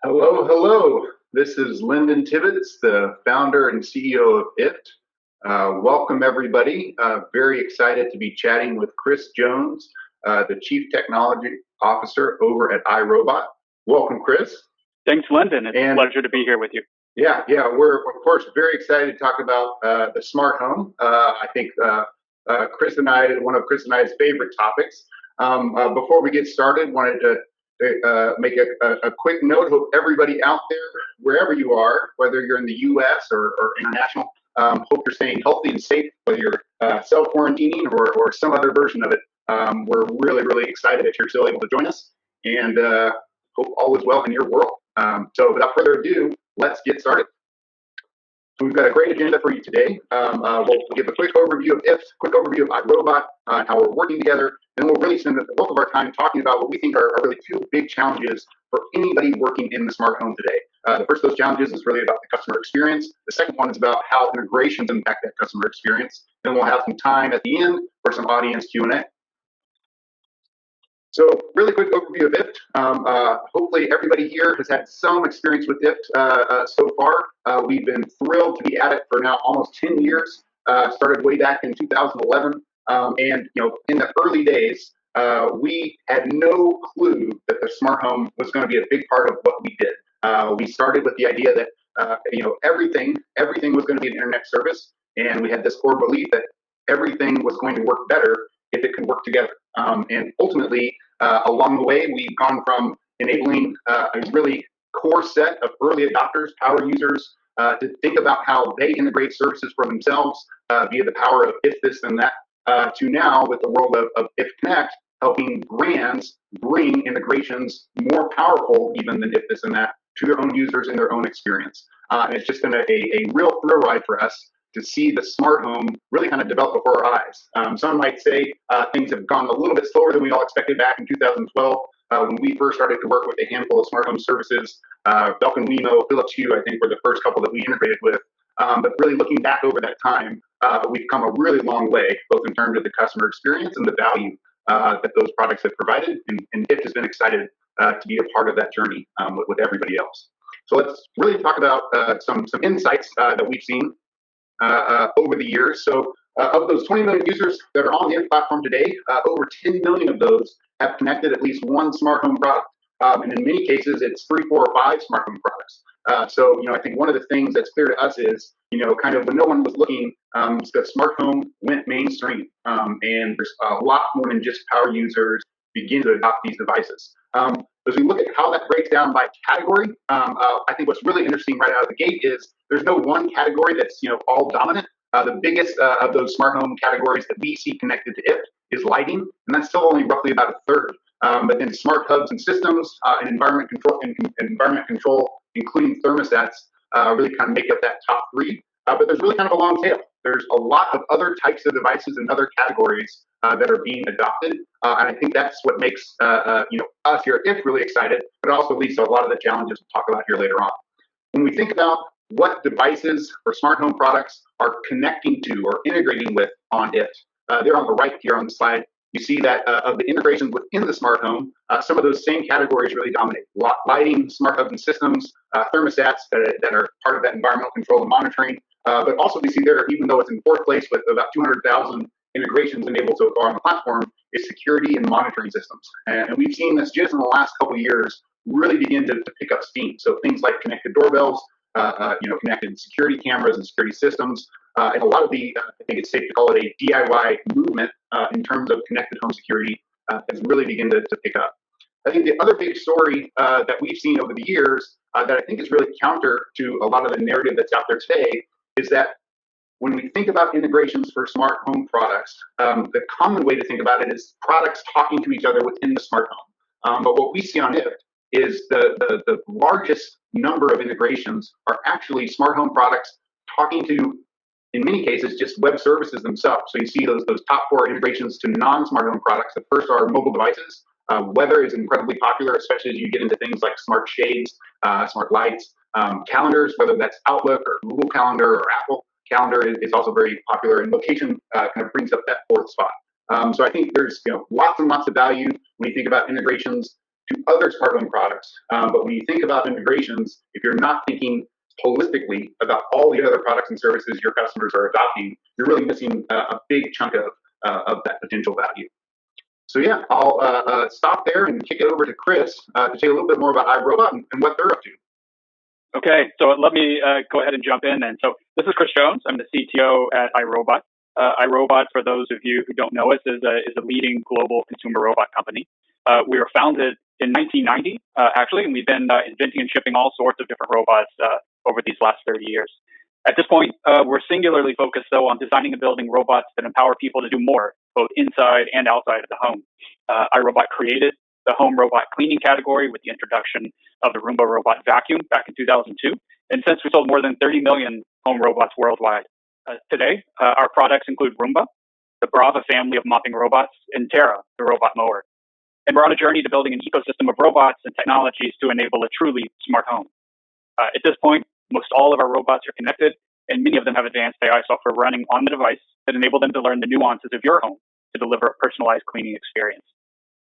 Hello, hello. This is Linden Tibbets, the founder and CEO of IFT. Welcome, everybody. Very excited to be chatting with Chris Jones, the Chief Technology Officer over at iRobot. Welcome, Chris. Thanks, Linden. It's a pleasure to be here with you. Yeah, we're, of course, very excited to talk about the smart home. I think Chris and I, one of Chris and I's favorite topics. Before we get started, wanted to make a quick note. Hope everybody out there, wherever you are, whether you're in the U.S. or international, hope you're staying healthy and safe, whether you're self-quarantining or some other version of it. We're really excited that you're still able to join us, and hope all is well in your world. So without further ado, let's get started. So we've got a great agenda for you today. We'll give a quick overview of IFT, quick overview of iRobot, how we're working together, and we'll really spend the bulk of our time talking about what we think are really two big challenges for anybody working in the smart home today. The first of those challenges is really about the customer experience. The second one is about how integrations impact that customer experience. And we'll have some time at the end for some audience Q&A. So really quick overview of IFT. Hopefully everybody here has had some experience with IFT so far. We've been thrilled to be at it for now almost 10 years. Started way back in 2011. And in the early days, we had no clue that the smart home was going to be a big part of what we did. We started with the idea that everything was going to be an internet service, and we had this core belief that everything was going to work better if it could work together. And ultimately, along the way, we've gone from enabling a really core set of early adopters, power users, to think about how they integrate services for themselves via the power of if this and that, to now with the world of if Connect, helping brands bring integrations more powerful even than if this and that to their own users in their own experience. And it's just been a real thrill ride for us to see the smart home really kind of develop before our eyes. Some might say things have gone a little bit slower than we all expected back in 2012 when we first started to work with a handful of smart home services. Belkin Wemo, Philips Hue, I think were the first couple that we integrated with. But really looking back over that time, we've come a really long way, both in terms of the customer experience and the value that those products have provided. And IFT has been excited to be a part of that journey with everybody else. So let's really talk about some insights that we've seen over the years. So of those 20 million users that are on the IFT platform today, over 10 million of those have connected at least one smart home product. And in many cases, it's 3, 4, or 5 smart home products. So I think one of the things that's clear to us is, kind of when no one was looking, the smart home went mainstream. And there's a lot more than just power users begin to adopt these devices. As we look at how that breaks down by category, I think what's really interesting right out of the gate is there's no one category that's all dominant. The biggest of those smart home categories that we see connected to IFT is lighting, and that's still only roughly about a third. But then smart hubs and systems and environment control, including thermostats, really kind of make up that top 3. But there's really kind of a long tail. There's a lot of other types of devices and other categories that are being adopted, and I think that's what makes us here at IFT really excited, but it also leads to a lot of the challenges we'll talk about here later on. When we think about what devices or smart home products are connecting to or integrating with on IFT, they're on the right here on the slide. You see that of the integrations within the smart home, some of those same categories really dominate. Lighting, smart hubs and systems, thermostats that are part of that environmental control and monitoring. But also we see there, even though it's in 4th place with about 200,000 integrations enabled so far on the platform, is security and monitoring systems. And we've seen this just in the last couple of years really begin to pick up steam. So things like connected doorbells, connected security cameras and security systems, and a lot of the, I think it's safe to call it a DIY movement in terms of connected home security has really begun to pick up. I think the other big story that we've seen over the years that I think is really counter to a lot of the narrative that's out there today is that when we think about integrations for smart home products, the common way to think about it is products talking to each other within the smart home. But what we see on IFT is the largest number of integrations are actually smart home products talking to, in many cases, just web services themselves. So you see those top 4 integrations to non-smart home products. The first are mobile devices. Weather is incredibly popular, especially as you get into things like smart shades, smart lights, calendars, whether that's Outlook or Google Calendar or Apple Calendar is also very popular, and location kind of brings up that 4th spot. So I think there's lots and lots of value when you think about integrations to other smart home products. But when you think about integrations, if you're not thinking holistically about all the other products and services your customers are adopting, you're really missing a big chunk of that potential value. So yeah, I'll stop there and kick it over to Chris to tell you a little bit more about iRobot and what they're up to. Okay, so let me go ahead and jump in then. So this is Chris Jones. I'm the CTO at iRobot. iRobot, for those of you who don't know us, is a leading global consumer robot company. We were founded in 1990, actually, and we've been inventing and shipping all sorts of different robots over these last 30 years. At this point, we're singularly focused, though, on designing and building robots that empower people to do more, both inside and outside of the home. iRobot created the home robot cleaning category with the introduction of the Roomba robot vacuum back in 2002. And since we sold more than 30 million home robots worldwide. Today, our products include Roomba, the Brava family of mopping robots, and Terra, the robot mower. And we're on a journey to building an ecosystem of robots and technologies to enable a truly smart home. At this point, most all of our robots are connected, and many of them have advanced AI software running on the device that enable them to learn the nuances of your home to deliver a personalized cleaning experience.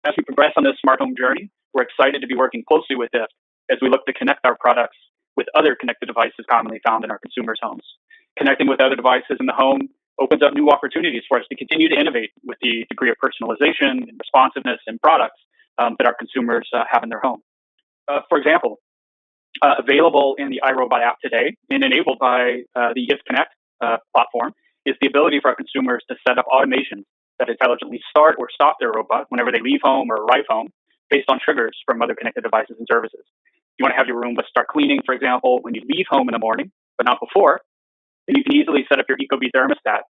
As we progress on this smart home journey, we're excited to be working closely with IFT as we look to connect our products with other connected devices commonly found in our consumers' homes. Connecting with other devices in the home opens up new opportunities for us to continue to innovate with the degree of personalization and responsiveness in products that our consumers have in their home. For example, available in the iRobot app today and enabled by the IFT Connect platform is the ability for our consumers to set up automations that intelligently start or stop their robot whenever they leave home or arrive home based on triggers from other connected devices and services. You want to have your Roomba start cleaning, for example, when you leave home in the morning, but not before, then you can easily set up your Ecobee thermostat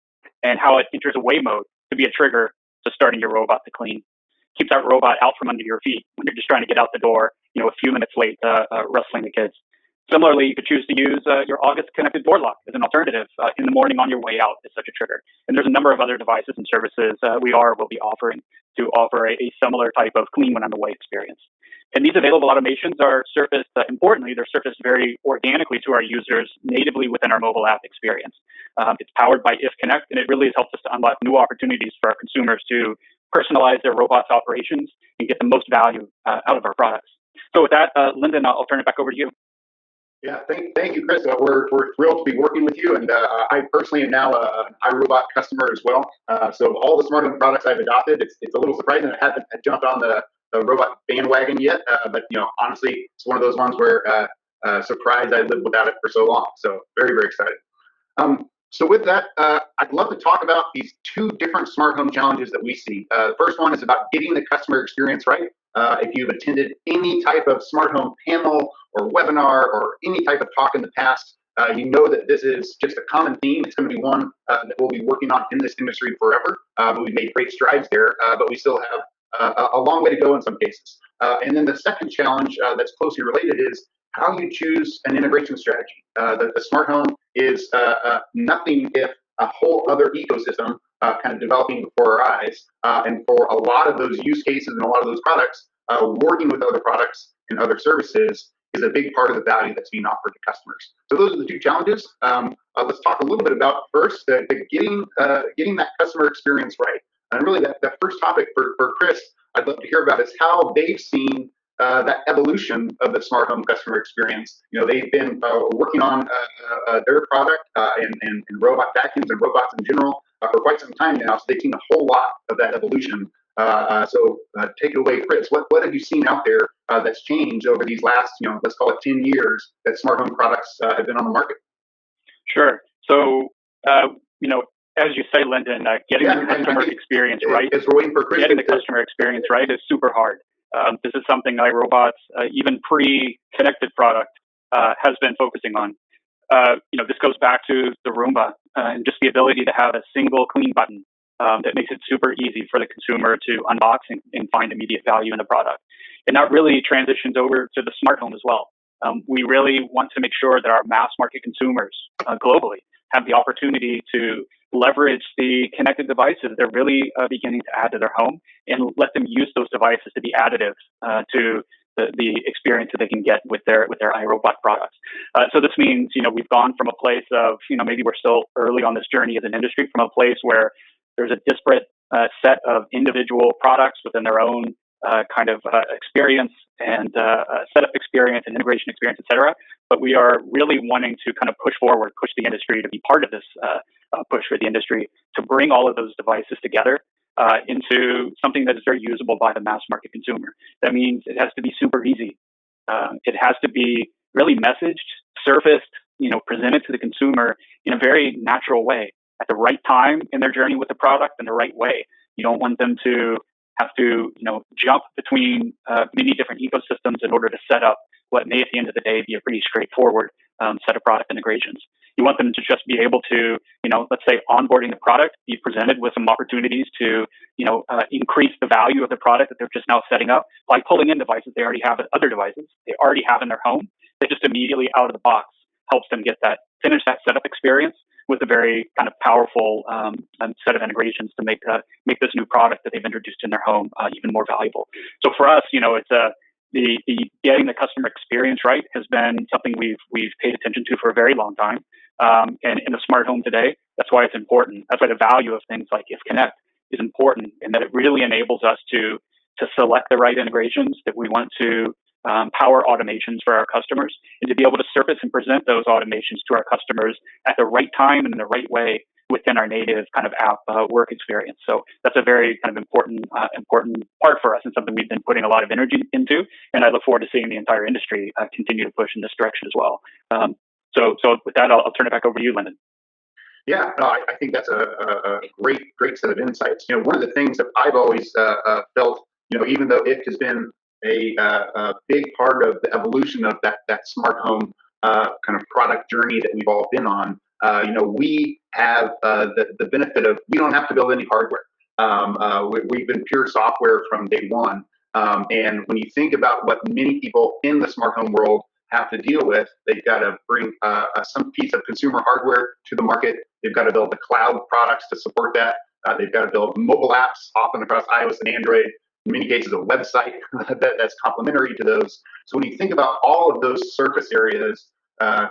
and how it enters away mode to be a trigger to starting your robot to clean. Keep that robot out from under your feet when you're just trying to get out the door, a few minutes late, wrestling the kids. Similarly, you could choose to use your August connected door lock as an alternative in the morning on your way out as such a trigger. And there's a number of other devices and services we will be offering to offer a similar type of clean when on the way experience. And these available automations are surfaced, importantly, they're surfaced very organically to our users natively within our mobile app experience. It's powered by IFT Connect, and it really has helped us to unlock new opportunities for our consumers to personalize their robots' operations and get the most value out of our products. So with that, Linden, I'll turn it back over to you. Yeah, thank you, Chris. We're thrilled to be working with you, and I personally am now an iRobot customer as well. So all the smart home products I've adopted, it's a little surprising I haven't jumped on the robot bandwagon yet, but honestly, it's one of those ones where surprised I lived without it for so long. So very, very excited. So with that, I'd love to talk about these two different smart home challenges that we see. The first one is about getting the customer experience right. If you've attended any type of smart home panel or webinar or any type of talk in the past, you know that this is just a common theme. It's going to be one that we'll be working on in this industry forever. We've made great strides there, but we still have a long way to go in some cases. And then the second challenge that's closely related is how you choose an integration strategy. The smart home is nothing if a whole other ecosystem kind of developing before our eyes. And for a lot of those use cases and a lot of those products, working with other products and other services is a big part of the value that's being offered to customers. So those are the two challenges. Let's talk a little bit about first getting that customer experience right. And really that first topic for Chris, I'd love to hear about is how they've seen that evolution of the smart home customer experience. They've been working on their product and robot vacuums and robots in general for quite some time now. So they've seen a whole lot of that evolution. So take it away, Chris. What have you seen out there that's changed over these last, let's call it 10 years that smart home products have been on the market? Sure. So, as you say, Linden, getting the customer experience right, getting the customer experience right is super hard. This is something iRobot's even pre-connected product has been focusing on. This goes back to the Roomba and just the ability to have a single clean button that makes it super easy for the consumer to unbox and find immediate value in the product. And that really transitions over to the smart home as well. We really want to make sure that our mass market consumers globally have the opportunity to leverage the connected devices they're really beginning to add to their home and let them use those devices to be additive to the experience that they can get with their iRobot products. So this means, we've gone from a place of, maybe we're still early on this journey as an industry, from a place where there's a disparate set of individual products within their own experience and setup experience and integration experience, et cetera. But we are really wanting to kind of push the industry to be part of this push for the industry to bring all of those devices together into something that is very usable by the mass market consumer. That means it has to be super easy. It has to be really messaged, surfaced, presented to the consumer in a very natural way at the right time in their journey with the product in the right way. You don't want them to have to, jump between many different ecosystems in order to set up what may at the end of the day be a pretty straightforward set of product integrations. You want them to just be able to, let's say onboarding the product, be presented with some opportunities to, increase the value of the product that they're just now setting up by pulling in devices they already have, other devices they already have in their home. They just immediately out of the box helps them finish that setup experience with a very kind of powerful set of integrations to make this new product that they've introduced in their home even more valuable. So for us, it's the getting the customer experience right has been something we've paid attention to for a very long time. And in the smart home today, that's why it's important. That's why the value of things like IFConnect is important, in that it really enables us to select the right integrations that we want to power automations for our customers, and to be able to surface and present those automations to our customers at the right time and in the right way within our native kind of app work experience. So that's a very kind of important part for us, and something we've been putting a lot of energy into. And I look forward to seeing the entire industry continue to push in this direction as well. So with that, I'll turn it back over to you, Linden. Yeah, no, I think that's a great set of insights. One of the things that I've always felt, even though it has been a big part of the evolution of that smart home kind of product journey that we've all been on, we have the benefit of, we don't have to build any hardware. We've been pure software from day one. And when you think about what many people in the smart home world have to deal with, they've got to bring some piece of consumer hardware to the market. They've got to build the cloud products to support that. They've got to build mobile apps, often across iOS and Android. In many cases, a website that's complementary to those. So when you think about all of those surface areas,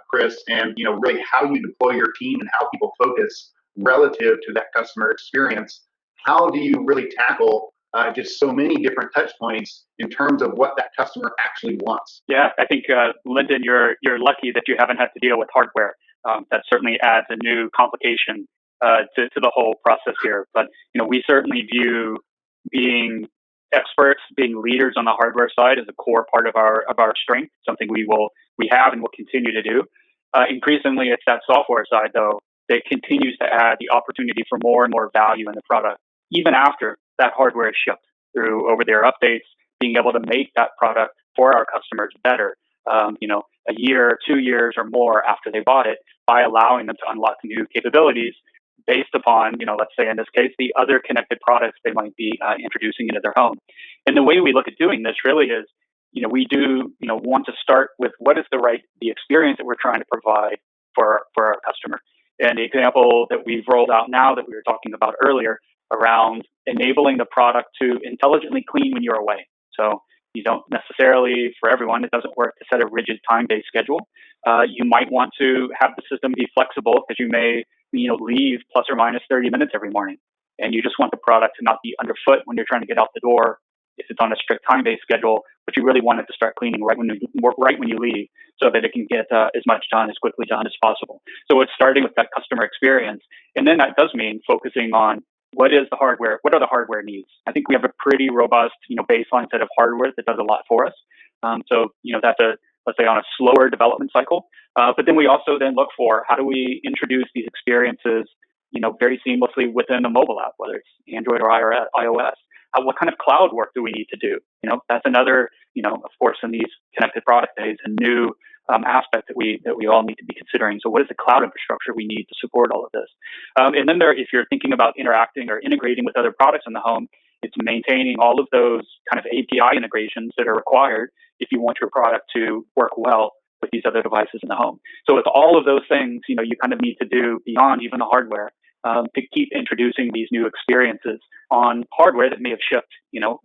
Chris, and really how you deploy your team and how people focus relative to that customer experience, how do you really tackle just so many different touch points in terms of what that customer actually wants? Yeah, I think Linden, you're lucky that you haven't had to deal with hardware. That certainly adds a new complication to the whole process here. But we certainly view being experts, being leaders on the hardware side as a core part of our strength, something we have and will continue to do. Increasingly, it's that software side, though, that continues to add the opportunity for more and more value in the product, even after that hardware is shipped through over-the-air updates, being able to make that product for our customers better, a year, 2 years, or more after they bought it, by allowing them to unlock new capabilities based upon, let's say in this case, the other connected products they might be introducing into their home. And the way we look at doing this really is, we do, want to start with what is the experience that we're trying to provide for our customer. And the example that we've rolled out now that we were talking about earlier around enabling the product to intelligently clean when you're away. So you don't necessarily, for everyone, it doesn't work to set a rigid time-based schedule. You might want to have the system be flexible, because you may, leave plus or minus 30 minutes every morning, and you just want the product to not be underfoot when you're trying to get out the door if it's on a strict time-based schedule, but you really want it to start cleaning right when you leave, so that it can get as much done, as quickly done as possible. So it's starting with that customer experience, and then that does mean focusing on what are the hardware needs. I think we have a pretty robust, baseline set of hardware that does a lot for us. So that's let's say on a slower development cycle. But then we also then look for, how do we introduce these experiences, very seamlessly within the mobile app, whether it's Android or iOS. What kind of cloud work do we need to do? That's another, of course, in these connected product days, a new aspect that we all need to be considering. So what is the cloud infrastructure we need to support all of this? And then if you're thinking about interacting or integrating with other products in the home, it's maintaining all of those kind of API integrations that are required if you want your product to work well with these other devices in the home. So with all of those things, you kind of need to do beyond even the hardware to keep introducing these new experiences on hardware that may have shipped,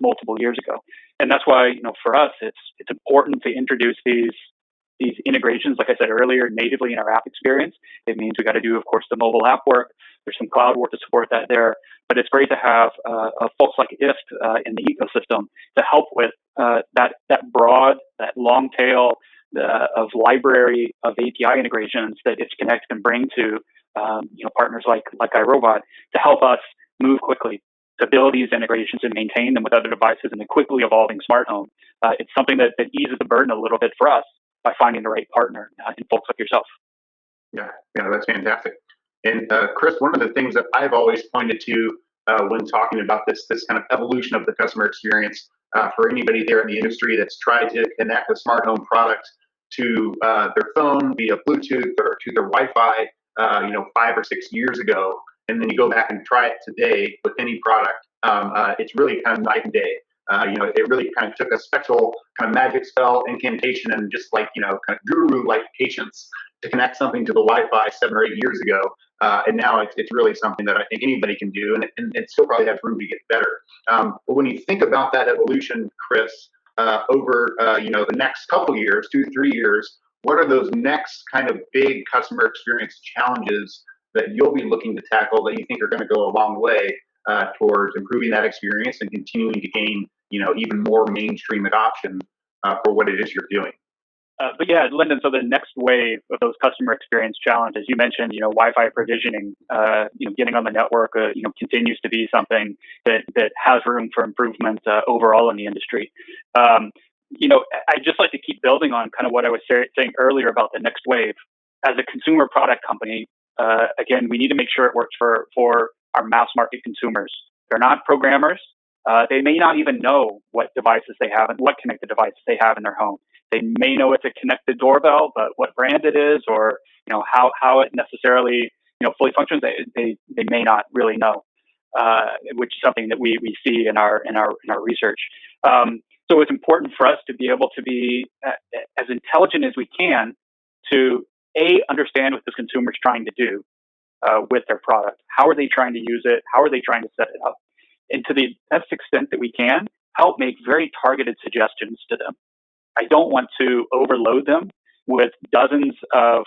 multiple years ago. And that's why, for us, it's important to introduce these integrations, like I said earlier, natively in our app experience. It means we got to do, of course, the mobile app work, There's some cloud work to support that there, but it's great to have folks like IFT in the ecosystem to help with that broad, that long tail of library of API integrations that IFT Connect can bring to partners like iRobot to help us move quickly to build these integrations and maintain them with other devices in the quickly evolving smart home. It's something that eases the burden a little bit for us by finding the right partner in folks like yourself. Yeah, that's fantastic. And Chris, one of the things that I've always pointed to when talking about this kind of evolution of the customer experience for anybody there in the industry that's tried to connect a smart home product to their phone via Bluetooth or to their Wi-Fi, 5 or 6 years ago, and then you go back and try it today with any product, it's really kind of night and day. It really kind of took a special kind of magic spell, incantation, and just like, kind of guru-like patience to connect something to the Wi-Fi 7 or 8 years ago. And now it's really something that I think anybody can do, and it still probably has room to get better. But when you think about that evolution, Chris, over the next couple years, 2-3 years, what are those next kind of big customer experience challenges that you'll be looking to tackle that you think are going to go a long way towards improving that experience and continuing to gain even more mainstream adoption for what it is you're doing? But yeah, Linden, so the next wave of those customer experience challenges, you mentioned, Wi-Fi provisioning, getting on the network, continues to be something that has room for improvement overall in the industry. I'd just like to keep building on kind of what I was saying earlier about the next wave. As a consumer product company, again, we need to make sure it works for our mass market consumers. They're not programmers. They may not even know what devices they have and what connected devices they have in their home. They may know it's a connected doorbell, but what brand it is or how it necessarily fully functions, they may not really know, which is something that we see in our research. So it's important for us to be able to be as intelligent as we can to understand what this consumer is trying to do with their product. How are they trying to use it? How are they trying to set it up? And to the best extent that we can, help make very targeted suggestions to them. I don't want to overload them with dozens of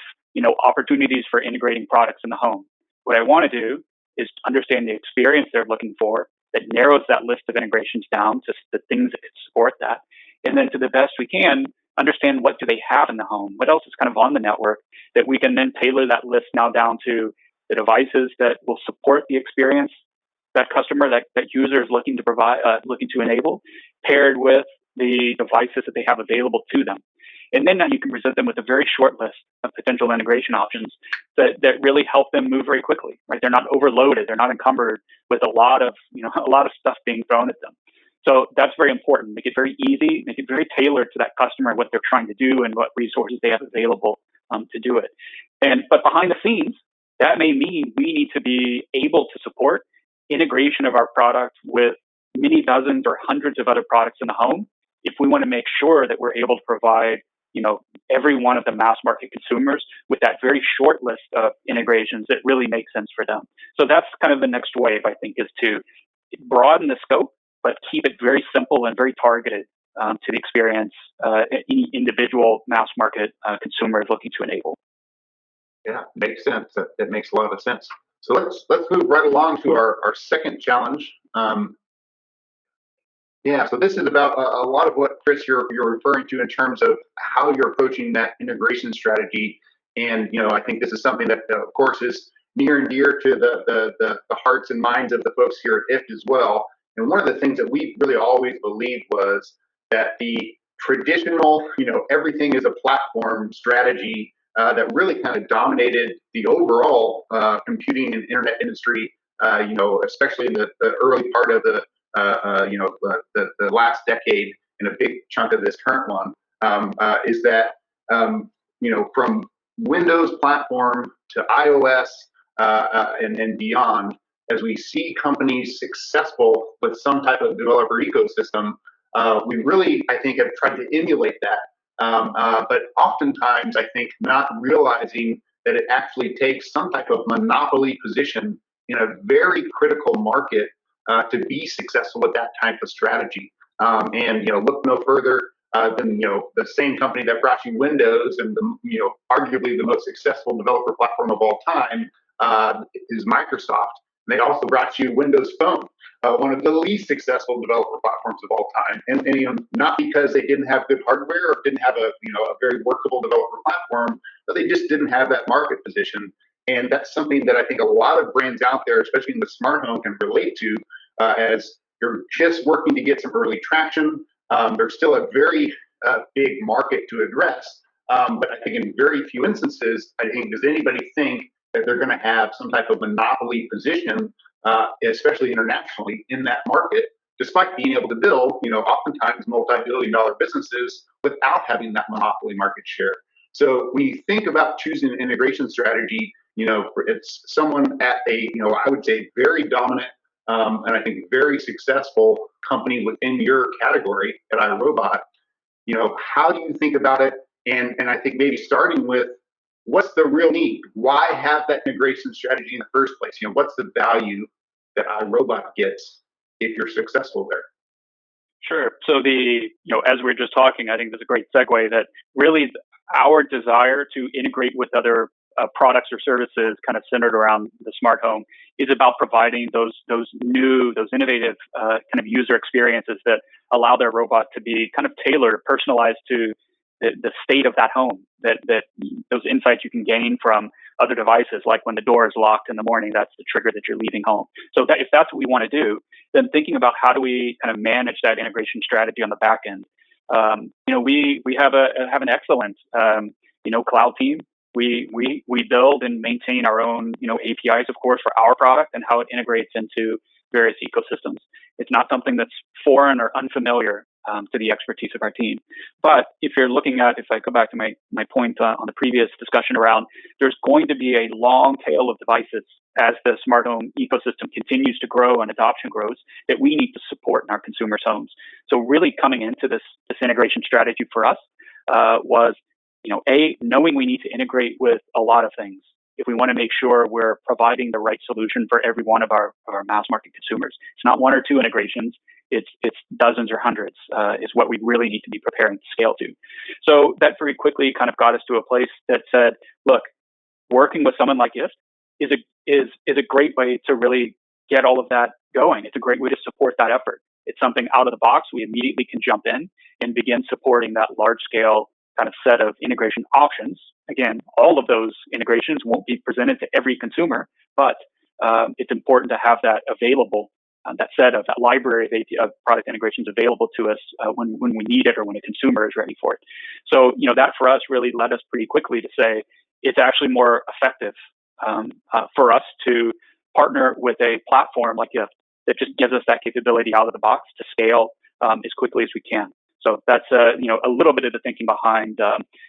opportunities for integrating products in the home. What I want to do is understand the experience they're looking for that narrows that list of integrations down to the things that could support that. And then to the best we can, understand what do they have in the home, what else is kind of on the network that we can then tailor that list now down to the devices that will support the experience that customer, that user is looking to enable, paired with the devices that they have available to them. And then now you can present them with a very short list of potential integration options that really help them move very quickly, right? They're not overloaded. They're not encumbered with a lot of stuff being thrown at them. So that's very important. Make it very easy, make it very tailored to that customer and what they're trying to do and what resources they have available to do it. But behind the scenes, that may mean we need to be able to support integration of our product with many dozens or hundreds of other products in the home if we want to make sure that we're able to provide every one of the mass market consumers with that very short list of integrations that really make sense for them. So that's kind of the next wave, I think, is to broaden the scope, but keep it very simple and very targeted to the experience any individual mass market consumer is looking to enable. Yeah, makes sense. That makes a lot of sense. So let's move right along to our second challenge. So this is about a lot of what, Chris, you're referring to in terms of how you're approaching that integration strategy. And I think this is something that, of course, is near and dear to the hearts and minds of the folks here at IFT as well. And one of the things that we really always believed was that the traditional, everything is a platform strategy that really kind of dominated the overall computing and internet industry, especially in the early part of the last decade and a big chunk of this current one, is that, from Windows platform to iOS and beyond, as we see companies successful with some type of developer ecosystem, we really, I think, have tried to emulate that. But oftentimes, I think, not realizing that it actually takes some type of monopoly position in a very critical market to be successful with that type of strategy. And look no further than the same company that brought you Windows and arguably the most successful developer platform of all time is Microsoft. They also brought you Windows Phone, one of the least successful developer platforms of all time, and not because they didn't have good hardware or didn't have a very workable developer platform, but they just didn't have that market position. And that's something that I think a lot of brands out there, especially in the smart home, can relate to, as you're just working to get some early traction. There's still a very big market to address, but I think in very few instances, does anybody think that they're going to have some type of monopoly position, especially internationally, in that market, despite being able to build, oftentimes multi-billion-dollar businesses without having that monopoly market share. So when you think about choosing an integration strategy, it's someone at a, I would say, very dominant and I think very successful company within your category at iRobot. How do you think about it? And I think maybe starting with, what's the real need? Why have that integration strategy in the first place? What's the value that iRobot gets if you're successful there? Sure. So as we we're just talking, I think there's a great segue that really our desire to integrate with other products or services kind of centered around the smart home is about providing those innovative kind of user experiences that allow their robot to be kind of tailored, personalized to the state of that home, that those insights you can gain from other devices, like when the door is locked in the morning, that's the trigger that you're leaving home. So if that's what we want to do, then thinking about how do we kind of manage that integration strategy on the back end. We have an excellent cloud team. We build and maintain our own APIs, of course, for our product and how it integrates into various ecosystems. It's not something that's foreign or unfamiliar to the expertise of our team. But if you're looking at, if I go back to my point on the previous discussion around, there's going to be a long tail of devices as the smart home ecosystem continues to grow and adoption grows that we need to support in our consumers' homes. So really coming into this integration strategy for us was, knowing we need to integrate with a lot of things if we want to make sure we're providing the right solution for every one of our mass market consumers. It's not one or two integrations. It's dozens or hundreds is what we really need to be preparing to scale to. So that very quickly kind of got us to a place that said, look, working with someone like IFT is a great way to really get all of that going. It's a great way to support that effort. It's something out of the box. We immediately can jump in and begin supporting that large scale kind of set of integration options. Again, all of those integrations won't be presented to every consumer, but it's important to have that available, that set of that library of product integrations available to us when we need it or when a consumer is ready for it. So, that for us really led us pretty quickly to say it's actually more effective for us to partner with a platform like IFT that just gives us that capability out of the box to scale as quickly as we can. So that's a little bit of the thinking behind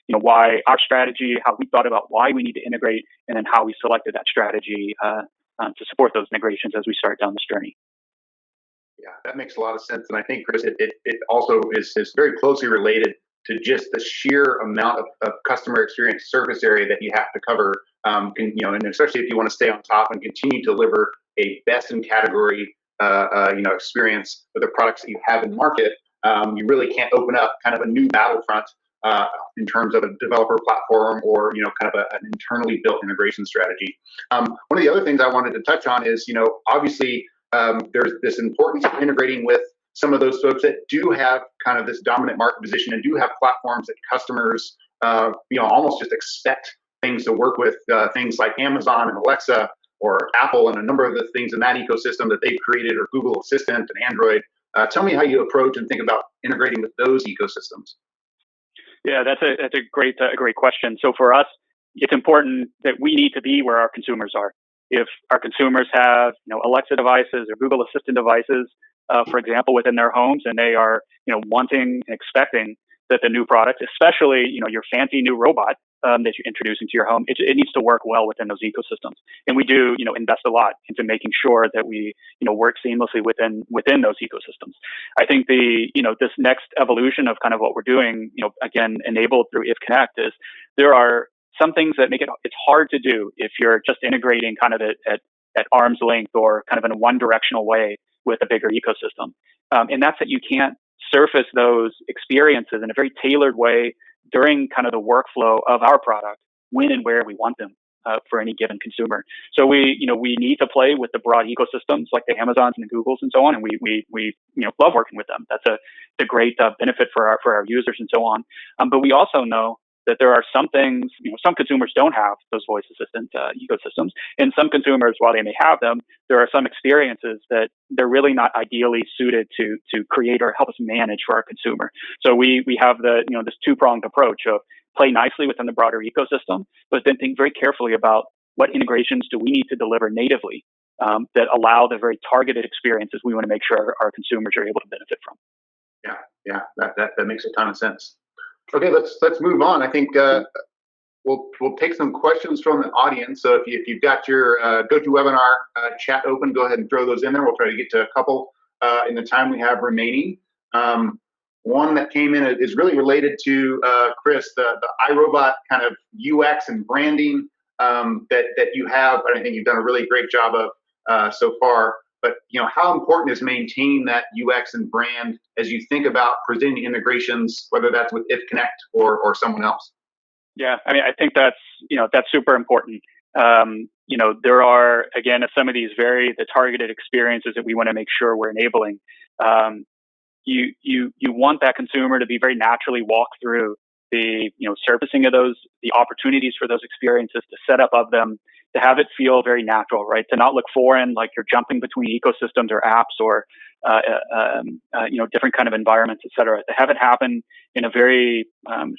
why our strategy, how we thought about why we need to integrate, and then how we selected that strategy to support those integrations as we start down this journey. Yeah, that makes a lot of sense, and I think, Chris, it also is very closely related to just the sheer amount of customer experience surface area that you have to cover, and especially if you want to stay on top and continue to deliver a best in category experience with the products that you have in market. You really can't open up kind of a new battlefront in terms of a developer platform or kind of an internally built integration strategy. One of the other things I wanted to touch on is obviously there's this importance of integrating with some of those folks that do have kind of this dominant market position and do have platforms that customers almost just expect things to work with, things like Amazon and Alexa or Apple and a number of the things in that ecosystem that they've created, or Google Assistant and Android. Tell me how you approach and think about integrating with those ecosystems. Yeah, that's a great question. So for us, it's important that we need to be where our consumers are. If our consumers have Alexa devices or Google Assistant devices, for example, within their homes, and they are wanting and expecting that the new product, especially your fancy new robot that you're introducing to your home, it needs to work well within those ecosystems. And we do invest a lot into making sure that we work seamlessly within those ecosystems. I think this next evolution of kind of what we're doing, again enabled through IFT Connect, is there are some things that make it's hard to do if you're just integrating kind of at arm's length or kind of in a one directional way with a bigger ecosystem. And that's that you can't surface those experiences in a very tailored way during kind of the workflow of our product when and where we want them. for any given consumer. So we need to play with the broad ecosystems like the Amazons and the Googles and so on, and we love working with them. That's a great benefit for our users and so on. But we also know that there are some things, some consumers don't have those voice assistant ecosystems, and some consumers, while they may have them, there are some experiences that they're really not ideally suited to create or help us manage for our consumer. So we have this two-pronged approach of play nicely within the broader ecosystem, but then think very carefully about what integrations do we need to deliver natively that allow the very targeted experiences we want to make sure our consumers are able to benefit from. Yeah, that makes a ton of sense. Okay, let's move on. I think we'll take some questions from the audience. So if you've got your GoToWebinar chat open, go ahead and throw those in there. We'll try to get to a couple in the time we have remaining. One that came in is really related to Chris, the iRobot kind of UX and branding that you have, and I think you've done a really great job of so far. But how important is maintaining that UX and brand as you think about presenting integrations, whether that's with IFTTT or someone else? Yeah, I mean, I think that's super important. There are, again, some of these the targeted experiences that we want to make sure we're enabling. You want that consumer to be very naturally walk through the surfacing of those, the opportunities for those experiences, the setup of them, to have it feel very natural, right? To not look foreign, like you're jumping between ecosystems or apps or different kind of environments, et cetera. To have it happen in a very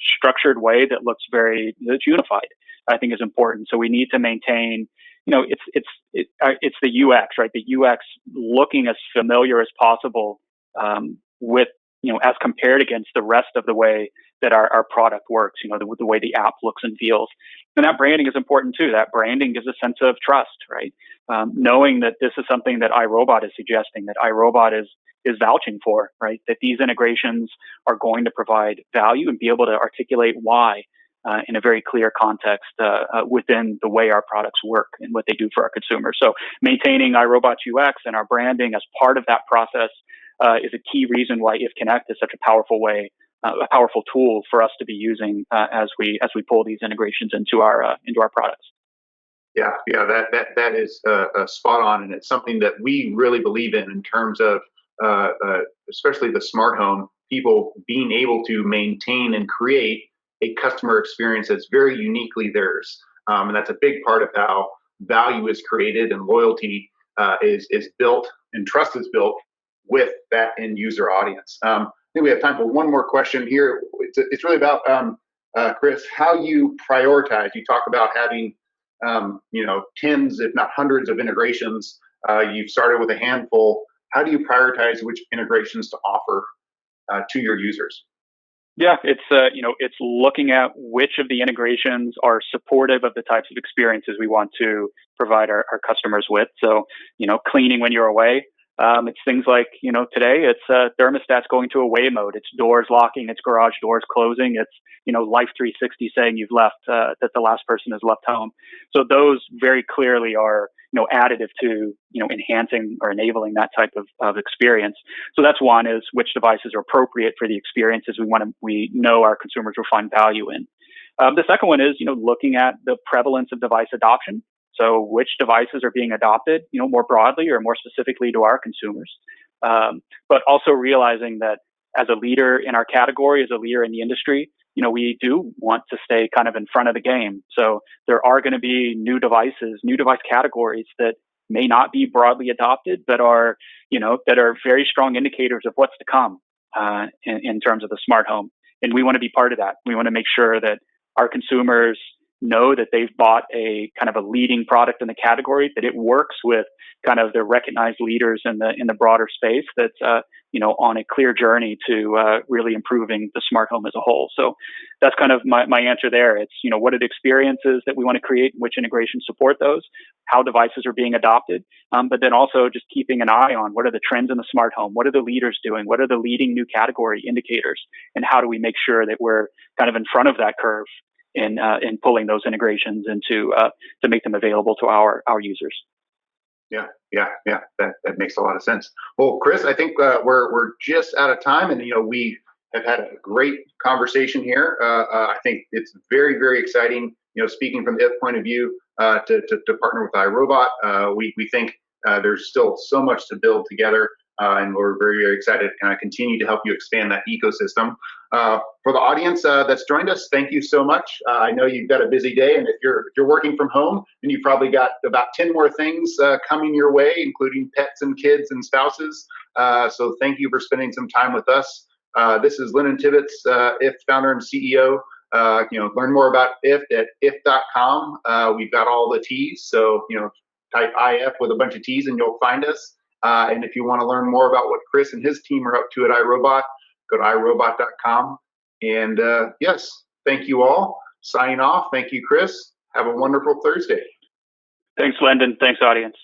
structured way that's unified, I think is important. So we need to maintain, it's the UX, right? The UX looking as familiar as possible with as compared against the rest of the way that our product works, the way the app looks and feels. And that branding is important too. That branding gives a sense of trust, right? Knowing that this is something that iRobot is suggesting, that iRobot is vouching for, right? That these integrations are going to provide value and be able to articulate why in a very clear context within the way our products work and what they do for our consumers. So maintaining iRobot's UX and our branding as part of that process is a key reason why IFTTT is such a powerful tool for us to be using as we pull these integrations into our products. Yeah, that is spot on, and it's something that we really believe in terms of especially the smart home. People being able to maintain and create a customer experience that's very uniquely theirs, and that's a big part of how value is created and loyalty is built and trust is built with that end user audience. I think we have time for one more question here. It's really about Chris, how you prioritize. You talk about having tens, if not hundreds, of integrations. You've started with a handful. How do you prioritize which integrations to offer to your users? Yeah, it's looking at which of the integrations are supportive of the types of experiences we want to provide our customers with. So, cleaning when you're away. It's things like, today it's thermostats going to away mode. It's doors locking, it's garage doors closing. It's, Life 360 saying you've left, that the last person has left home. So those very clearly are, additive to, enhancing or enabling that type of experience. So that's one, is which devices are appropriate for the experiences we know our consumers will find value in. The second one is, looking at the prevalence of device adoption. So which devices are being adopted, more broadly or more specifically to our consumers, but also realizing that as a leader in our category, as a leader in the industry, we do want to stay kind of in front of the game. So there are going to be new device categories that may not be broadly adopted, but are, that are very strong indicators of what's to come in terms of the smart home. And we want to be part of that. We want to make sure that our consumers know that they've bought a kind of a leading product in the category, that it works with kind of the recognized leaders in the broader space that's on a clear journey to really improving the smart home as a whole. So that's kind of my answer there. It's what are the experiences that we want to create, which integrations support those, how devices are being adopted, but then also just keeping an eye on what are the trends in the smart home, what are the leaders doing, what are the leading new category indicators, and how do we make sure that we're kind of in front of that curve in pulling those integrations into to make them available to our users. Yeah. That makes a lot of sense. Well, Chris, I think we're just out of time, and we have had a great conversation here. I think it's very, very exciting. Speaking from the point of view, to partner with iRobot. We think there's still so much to build together, and we're very, very excited to kind of continue to help you expand that ecosystem. For the audience that's joined us, thank you so much. I know you've got a busy day, and if you're working from home, then you've probably got about 10 more things coming your way, including pets and kids and spouses. So thank you for spending some time with us. This is Linden Tibbets, IFT founder and CEO. Learn more about IFT at IFT.com. We've got all the T's, so type IF with a bunch of T's and you'll find us. And if you want to learn more about what Chris and his team are up to at iRobot, go to iRobot.com. And yes, thank you all. Signing off. Thank you, Chris. Have a wonderful Thursday. Thanks, Linden. Thanks, audience.